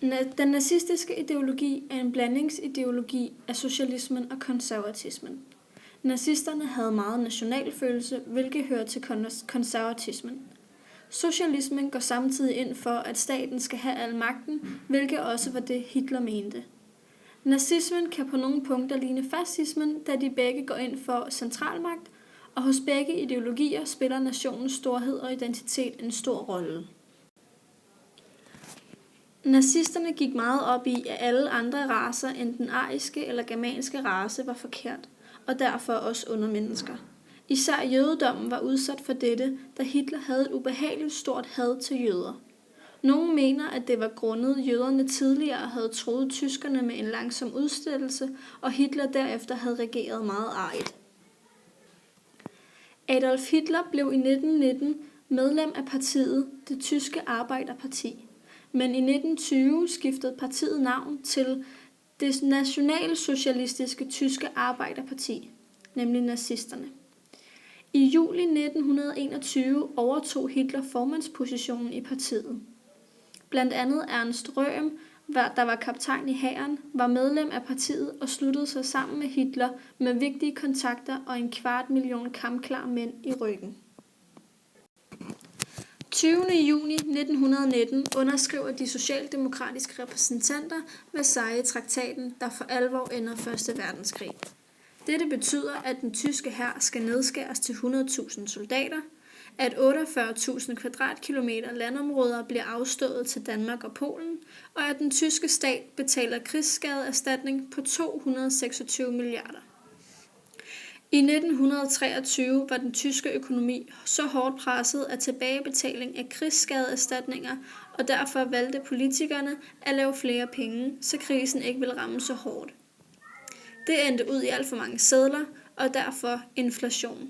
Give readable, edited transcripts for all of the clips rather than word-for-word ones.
Den nazistiske ideologi er en blandingsideologi af socialismen og konservatismen. Nazisterne havde meget nationalfølelse, hvilket hører til konservatismen. Socialismen går samtidig ind for, at staten skal have al magten, hvilket også var det, Hitler mente. Nazismen kan på nogle punkter ligne fascismen, da de begge går ind for centralmagt, og hos begge ideologier spiller nationens storhed og identitet en stor rolle. Nazisterne gik meget op i, at alle andre racer end den ariske eller germanske race var forkert, og derfor også undermennesker. Især jødedommen var udsat for dette, da Hitler havde et ubehageligt stort had til jøder. Nogle mener, at det var grundet jøderne tidligere havde troet tyskerne med en langsom udstillelse, og Hitler derefter havde regeret meget arigt. Adolf Hitler blev i 1919 medlem af partiet Det Tyske Arbejderparti, men i 1920 skiftede partiet navn til Det Nationalsocialistiske Tyske Arbejderparti, nemlig nazisterne. I juli 1921 overtog Hitler formandspositionen i partiet. Blandt andet Ernst Röhm, der var kaptajn i hæren, var medlem af partiet og sluttede sig sammen med Hitler med vigtige kontakter og 250.000 kampklare mænd i ryggen. 20. juni 1919 underskriver de socialdemokratiske repræsentanter Versailles-traktaten, der for alvor ender 1. verdenskrig. Dette betyder, at den tyske hær skal nedskæres til 100.000 soldater, at 48.000 kvadratkilometer landområder bliver afstået til Danmark og Polen, og at den tyske stat betaler krigsskadeerstatning på 226 milliarder. I 1923 var den tyske økonomi så hårdt presset af tilbagebetaling af krigsskadeerstatninger, og derfor valgte politikerne at lave flere penge, så krisen ikke ville ramme så hårdt. Det endte ud i alt for mange sedler, og derfor inflation.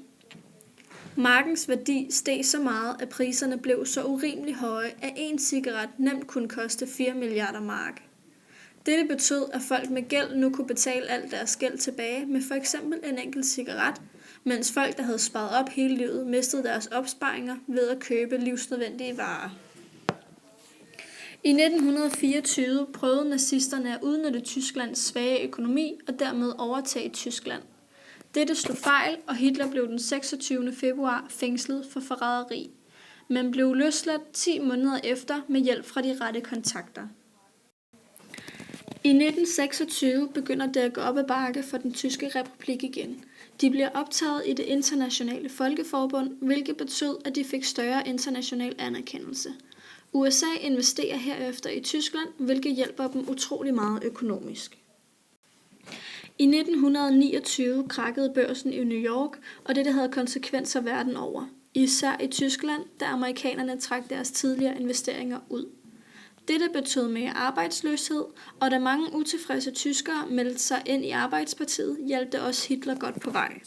Markens værdi steg så meget, at priserne blev så urimelig høje, at en cigaret nemt kunne koste 4 milliarder mark. Dette betød, at folk med gæld nu kunne betale al deres gæld tilbage med for eksempel en enkelt cigaret, mens folk, der havde sparet op hele livet, mistede deres opsparinger ved at købe livsnødvendige varer. I 1924 prøvede nazisterne at udnytte Tysklands svage økonomi og dermed overtage Tyskland. Dette slog fejl, og Hitler blev den 26. februar fængslet for forræderi, men blev løsladt 10 måneder efter med hjælp fra de rette kontakter. I 1926 begynder det at gå op ad bakke for den tyske republik igen. De bliver optaget i det internationale folkeforbund, hvilket betød, at de fik større international anerkendelse. USA investerer herefter i Tyskland, hvilket hjælper dem utrolig meget økonomisk. I 1929 krakkede børsen i New York, og dette havde konsekvenser verden over. Især i Tyskland, da amerikanerne trak deres tidligere investeringer ud. Dette betød mere arbejdsløshed, og da mange utilfredse tyskere meldte sig ind i Arbejdspartiet, hjalp det også Hitler godt på vej.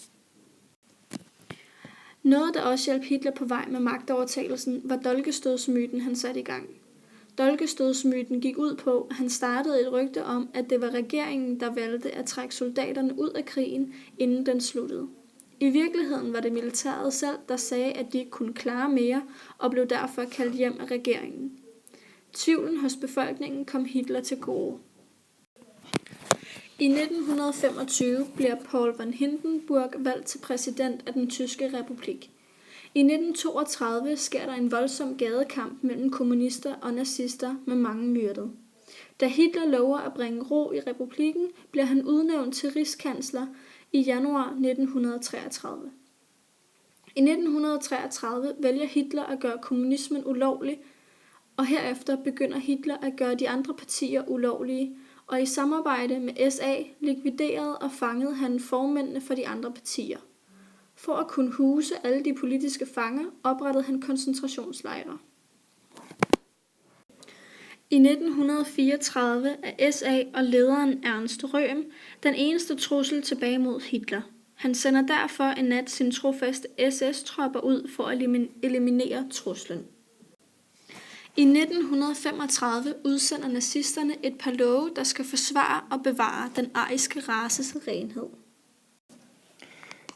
Noget, der også hjalp Hitler på vej med magtovertagelsen, var dolkestødsmyten, han satte i gang. Dolkestødsmyten gik ud på, at han startede et rygte om, at det var regeringen, der valgte at trække soldaterne ud af krigen, inden den sluttede. I virkeligheden var det militæret selv, der sagde, at de ikke kunne klare mere, og blev derfor kaldt hjem af regeringen. Tvivlen hos befolkningen kom Hitler til gode. I 1925 bliver Paul von Hindenburg valgt til præsident af den tyske republik. I 1932 sker der en voldsom gadekamp mellem kommunister og nazister med mange myrdede. Da Hitler lover at bringe ro i republikken, bliver han udnævnt til rigskansler i januar 1933. I 1933 vælger Hitler at gøre kommunismen ulovlig, og herefter begynder Hitler at gøre de andre partier ulovlige, og i samarbejde med SA likviderede og fangede han formændene for de andre partier. For at kunne huse alle de politiske fanger, oprettede han koncentrationslejre. I 1934 er SA og lederen Ernst Röhm den eneste trussel tilbage mod Hitler. Han sender derfor en nat sine trofaste SS-tropper ud for at eliminere truslen. I 1935 udsender nazisterne et par love, der skal forsvare og bevare den ariske races renhed.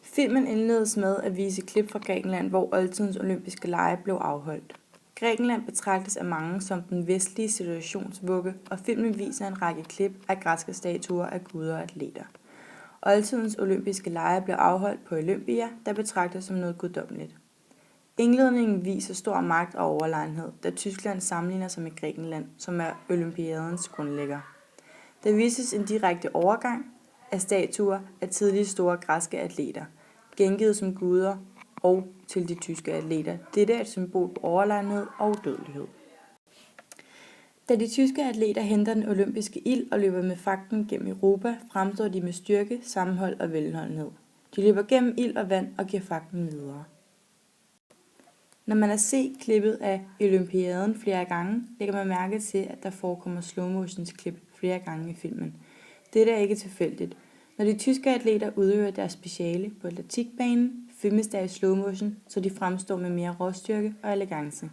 Filmen indledes med at vise klip fra Grækenland, hvor oldtidens olympiske lege blev afholdt. Grækenland betragtes af mange som den vestlige situationsvugge, og filmen viser en række klip af græske statuer af guder og atleter. Oldtidens olympiske lege blev afholdt på Olympia, der betragtes som noget guddommeligt. Indledningen viser stor magt og overlegenhed, da Tyskland sammenligner sig med Grækenland, som er olympiadens grundlægger. Der vises en direkte overgang af statuer af tidlige store græske atleter, gengivet som guder og til de tyske atleter. Dette er et symbol på overlegenhed og udødelighed. Da de tyske atleter henter den olympiske ild og løber med faklen gennem Europa, fremstår de med styrke, sammenhold og velholdenhed. De løber gennem ild og vand og giver faklen videre. Når man har set klippet af Olympiaden flere gange, lægger man mærke til, at der forekommer slow-motions klip flere gange i filmen. Dette er ikke tilfældigt. Når de tyske atleter udøver deres speciale på atletikbanen, filmes der i slow-motion, så de fremstår med mere råstyrke og elegance.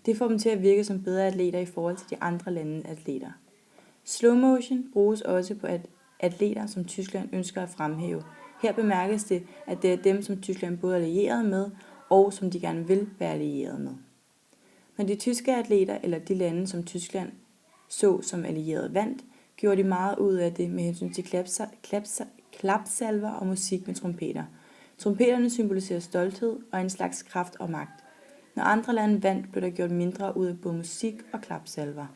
Det får dem til at virke som bedre atleter i forhold til de andre landes atleter. Slow-motion bruges også på atleter, som Tyskland ønsker at fremhæve. Her bemærkes det, at det er dem, som Tyskland både er allieret med, og som de gerne vil være allieret med. Når de tyske atleter eller de lande, som Tyskland så som allierede vandt, gjorde de meget ud af det med hensyn til klapsalver og musik med trompeter. Trompeterne symboliserer stolthed og en slags kraft og magt. Når andre lande vandt, blev der gjort mindre ud af både musik og klapsalver.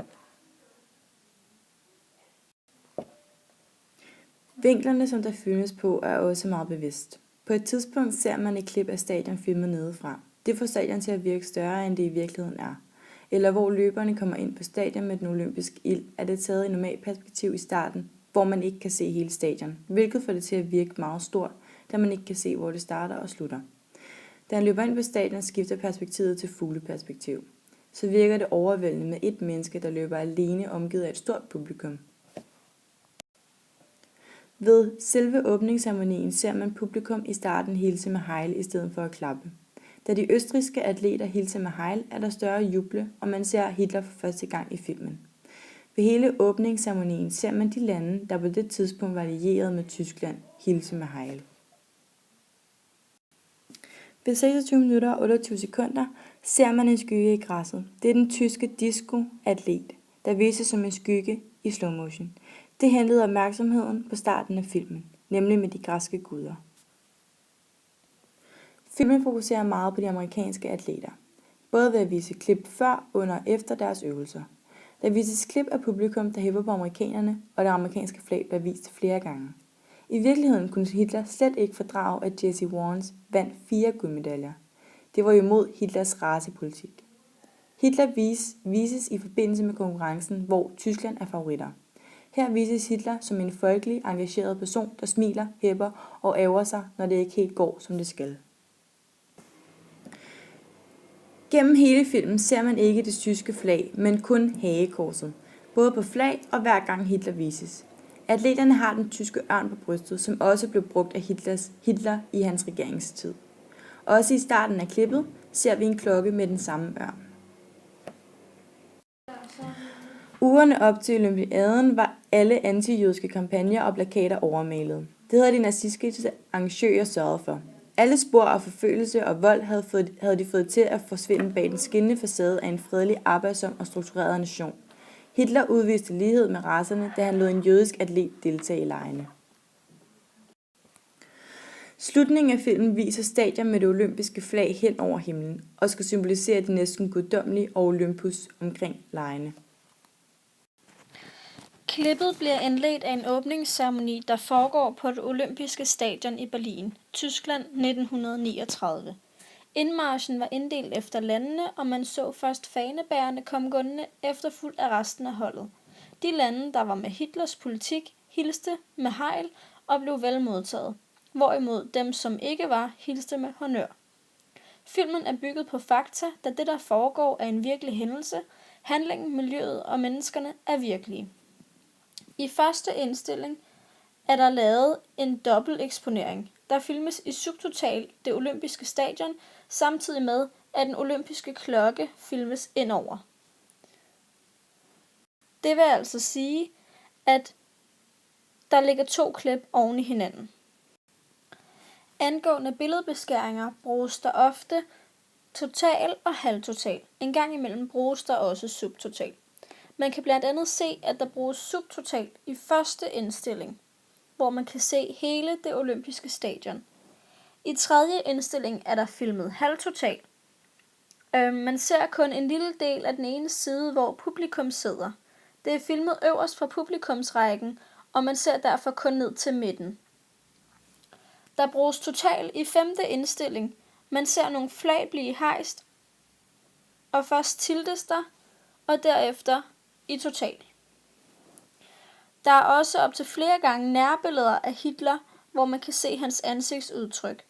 Vinklerne, som der filmes på, er også meget bevidst. På et tidspunkt ser man et klip af stadion filmet nedefra. Det får stadion til at virke større, end det i virkeligheden er. Eller hvor løberne kommer ind på stadion med den olympiske ild, er det taget i normalt perspektiv i starten, hvor man ikke kan se hele stadion, hvilket får det til at virke meget stort, da man ikke kan se, hvor det starter og slutter. Da han løber ind på stadion, skifter perspektivet til fugleperspektiv. Så virker det overvældende med et menneske, der løber alene omgivet af et stort publikum. Ved selve åbningsceremonien ser man publikum i starten hilse med hejl i stedet for at klappe. Da de østrigske atleter hilser med hejl, er der større juble, og man ser Hitler for første gang i filmen. Ved hele åbningsceremonien ser man de lande, der på det tidspunkt var allieret med Tyskland, hilse med hejl. Ved 26 minutter og 28 sekunder ser man en skygge i græsset. Det er den tyske disco-atlet, der vises som en skygge i slow motion. Det hentede opmærksomheden på starten af filmen, nemlig med de græske guder. Filmen fokuserer meget på de amerikanske atleter, både ved at vise klip før, under og efter deres øvelser. Der vises klip af publikum, der hæpper på amerikanerne, og det amerikanske flag bliver vist flere gange. I virkeligheden kunne Hitler slet ikke fordrage, at Jesse Warnes vandt 4 guldmedaljer. Det var imod Hitlers racepolitik. Hitler vises i forbindelse med konkurrencen, hvor Tyskland er favoritter. Her vises Hitler som en folkelig, engageret person, der smiler, hæpper og ærger sig, når det ikke helt går, som det skal. Gennem hele filmen ser man ikke det tyske flag, men kun hagekorset, både på flag og hver gang Hitler vises. Atleterne har den tyske ørn på brystet, som også blev brugt af Hitler i hans regeringstid. Også i starten af klippet ser vi en klokke med den samme ørn. Ugerne op til Olympiaden var alle antijødiske kampagner og plakater overmalet. Det havde de nazistiske arrangører sørget for. Alle spor af forfølgelse og vold havde de fået til at forsvinde bag den skinnende facade af en fredelig, arbejdsom og struktureret nation. Hitler udviste lighed med racerne, da han lod en jødisk atlet deltage i legene. Slutningen af filmen viser stadion med det olympiske flag hen over himlen og skal symbolisere det næsten guddommelige og Olympus omkring legene. Klippet bliver indledt af en åbningsceremoni, der foregår på det olympiske stadion i Berlin, Tyskland 1939. Indmarchen var inddelt efter landene, og man så først fanebærerne komme gående efterfulgt af resten af holdet. De lande, der var med Hitlers politik, hilste med hejl og blev vel modtaget, hvorimod dem, som ikke var, hilste med honør. Filmen er bygget på fakta, da det, der foregår, er en virkelig hændelse. Handlingen, miljøet og menneskerne er virkelige. I første indstilling er der lavet en dobbelt eksponering. Der filmes i subtotal det olympiske stadion, samtidig med, at den olympiske klokke filmes indover. Det vil altså sige, at der ligger 2 klip oven i hinanden. Angående billedbeskæringer bruges der ofte total og halvtotal. En gang imellem bruges der også subtotal. Man kan blandt andet se, at der bruges subtotal i første indstilling, hvor man kan se hele det olympiske stadion. I tredje indstilling er der filmet halvtotal. Man ser kun en lille del af den ene side, hvor publikum sidder. Det er filmet øverst fra publikumsrækken, og man ser derfor kun ned til midten. Der bruges total i femte indstilling. Man ser nogle flag blive hejst, og først tiltes der, og derefter i total. Der er også op til flere gange nærbilleder af Hitler, hvor man kan se hans ansigtsudtryk.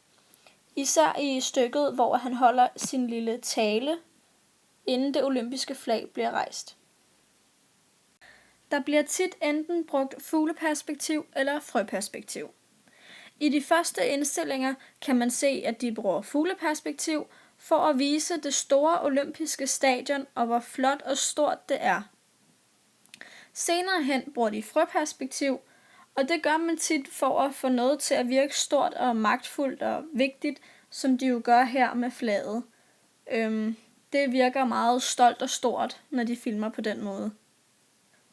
Især i stykket, hvor han holder sin lille tale, inden det olympiske flag bliver rejst. Der bliver tit enten brugt fugleperspektiv eller frøperspektiv. I de første indstillinger kan man se, at de bruger fugleperspektiv for at vise det store olympiske stadion og hvor flot og stort det er. Senere hen bruger de frøperspektiv, og det gør man tit for at få noget til at virke stort og magtfuldt og vigtigt, som de jo gør her med flaget. Det virker meget stolt og stort, når de filmer på den måde.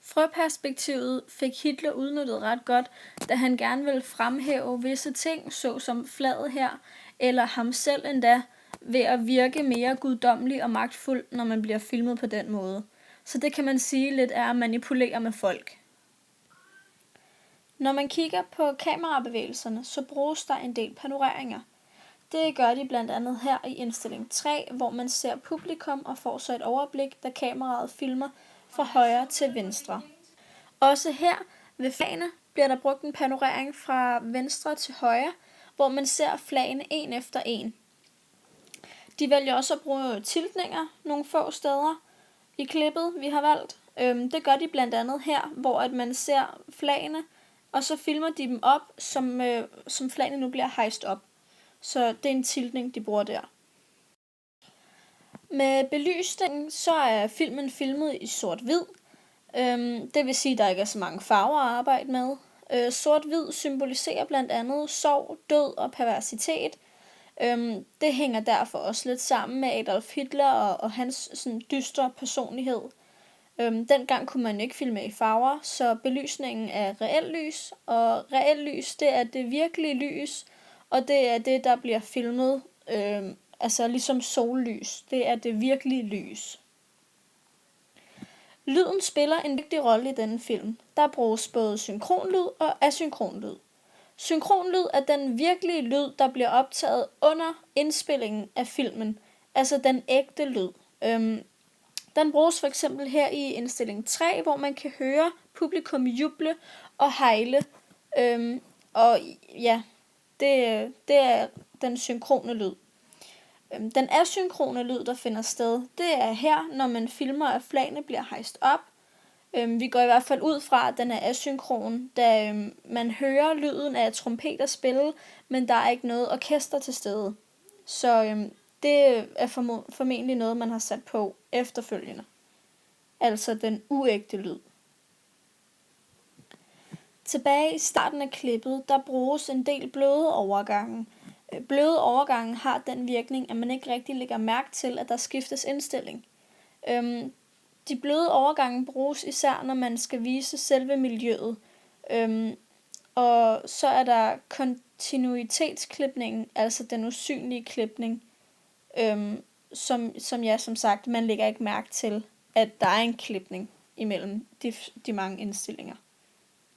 Frøperspektivet fik Hitler udnyttet ret godt, da han gerne ville fremhæve visse ting, såsom flaget her, eller ham selv endda, ved at virke mere guddommelig og magtfuld, når man bliver filmet på den måde. Så det kan man sige lidt er at manipulere med folk. Når man kigger på kamerabevægelserne, så bruges der en del panoreringer. Det gør de blandt andet her i indstilling 3, hvor man ser publikum og får så et overblik, da kameraet filmer fra højre til venstre. Også her ved flagene bliver der brugt en panorering fra venstre til højre, hvor man ser flagene en efter en. De vælger også at bruge tiltninger nogle få steder i klippet, vi har valgt. Det gør de blandt andet her, hvor at man ser flagene, og så filmer de dem op, som flagene nu bliver hejst op. Så det er en tiltning, de bruger der. Med belysningen, så er filmen filmet i sort-hvid. Det vil sige, at der ikke er så mange farver at arbejde med. Sort-hvid symboliserer blandt andet sorg, død og perversitet. Det hænger derfor også lidt sammen med Adolf Hitler og hans sådan dystre personlighed. Dengang kunne man ikke filme i farver, så belysningen er reelt lys, og reelt lys, det er det virkelige lys, og det er det, der bliver filmet, altså ligesom sollys. Det er det virkelige lys. Lyden spiller en vigtig rolle i denne film. Der bruges både synkronlyd og asynkronlyd. Synkronlyd er den virkelige lyd, der bliver optaget under indspillingen af filmen, altså den ægte lyd. Den bruges for eksempel her i indstilling 3, hvor man kan høre publikum juble og hejle. Og ja, det er den synkrone lyd. Den asynkrone lyd, der finder sted, det er her, når man filmer, at flagene bliver hejst op. Vi går i hvert fald ud fra, at den er asynkron, da man hører lyden af trompeter spille, men der er ikke noget orkester til stede. Så det er formentlig noget, man har sat på efterfølgende. Altså den uægte lyd. Tilbage i starten af klippet, der bruges en del bløde overgange. Bløde overgange har den virkning, at man ikke rigtig lægger mærke til, at der skiftes indstilling. De bløde overgange bruges især, når man skal vise selve miljøet. Og så er der kontinuitetsklipningen, altså den usynlige klipning, som sagt, man lægger ikke mærke til, at der er en klipning imellem de mange indstillinger.